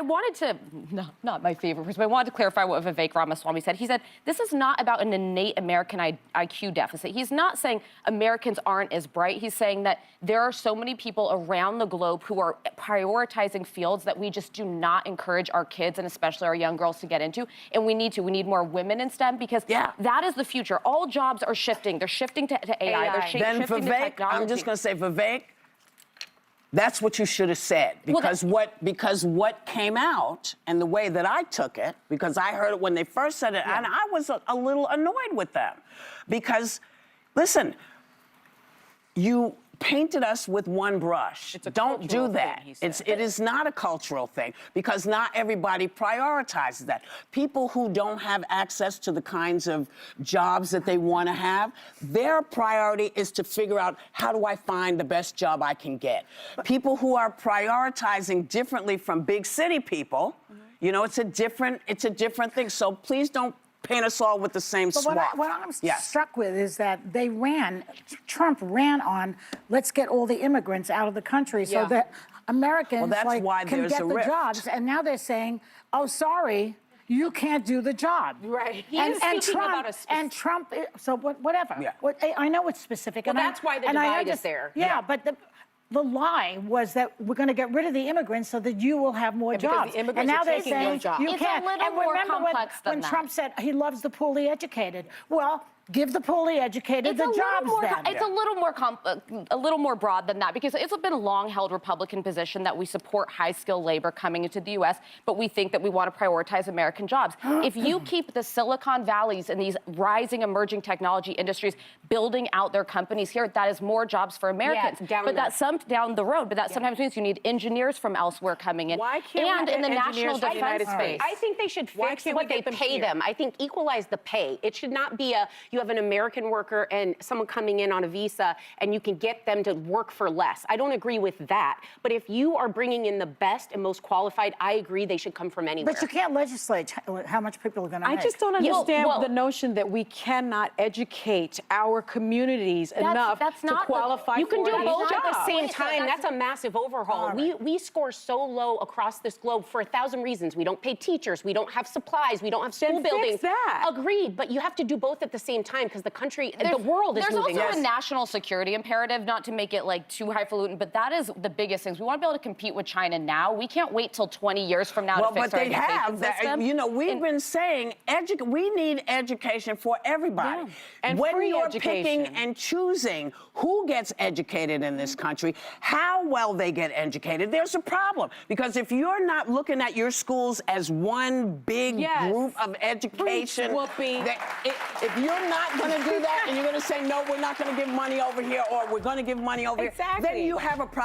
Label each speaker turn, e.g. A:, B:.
A: wanted to, no, not my favorite person, but I wanted to clarify what Vivek Ramaswamy said. He said, this is not about an innate American IQ deficit. He's not saying Americans aren't as bright. He's saying that there are so many people around the globe who are prioritizing fields that we just do not encourage our kids and especially our young girls to get into. And we need to. We need more women in STEM because that is the future. All jobs are shifting. They're shifting to AI. They're shifting to technology.
B: I'm just going to say, Vivek, that's what you should have said, because what came out and the way that I took it, because I heard it when they first said it, and I was a little annoyed with them, because, listen, you painted us with one brush. Don't do that. It is not a cultural thing, because not everybody prioritizes that. People who don't have access to the kinds of jobs that they want to have, their priority is to figure out, how do I find the best job I can get? People who are prioritizing differently from big city people, you know, it's a different thing. So please don't paint us all with the same swath.
C: What I'm struck with is that Trump ran on, let's get all the immigrants out of the country so that Americans can get the jobs. And now they're saying, oh, sorry, you can't do the job.
A: Right.
C: And Trump, so whatever. Yeah. I know it's specific.
A: Well, that's why the divide is there.
C: Yeah, but the lie was that we're going to get rid of the immigrants so that you will have more jobs.
A: The
C: and now they're saying you
A: it's
C: can't.
A: A little
C: and
A: more
C: remember
A: complex
C: when Trump said he loves the poorly educated. Well, give the poorly educated the jobs then.
A: It's a little more broad than that, because it's been a long-held Republican position that we support high-skilled labor coming into the U.S., but we think that we want to prioritize American jobs. If you keep the Silicon Valleys and these rising emerging technology industries building out their companies here, that is more jobs for Americans. Down the road, but that sometimes means you need engineers from elsewhere coming in.
D: Why can't
A: in the national defense space.
E: I think they should fix what they pay them. I think equalize the pay. It should not be you have an American worker and someone coming in on a visa and you can get them to work for less. I don't agree with that. But if you are bringing in the best and most qualified, I agree they should come from anywhere.
C: But you can't legislate how much people are going to make.
D: I just don't understand the notion that we cannot educate our communities enough to qualify for
E: You can do both at the same
D: jobs.
E: time. That's a massive overhaul. We score so low across this globe for 1,000 reasons. We don't pay teachers. We don't have supplies. We don't have school buildings.
D: Fix that.
E: Agreed, but you have to do both at the same time, because the country, the world is moving.
A: There's also a national security imperative, not to make it like too highfalutin, but that is the biggest thing. We want to be able to compete with China now. We can't wait till 20 years from now to fix our education system.
B: You know, we've been saying we need education for everybody.
D: And
B: when
D: free
B: you're
D: education.
B: picking and choosing who gets educated in this country, how well they get educated, there's a problem. Because if you're not looking at your schools as one big group of education, if you're not going to do that and you're going to say, no, we're not going to give money over here, or we're going to give money over here, then you have a problem.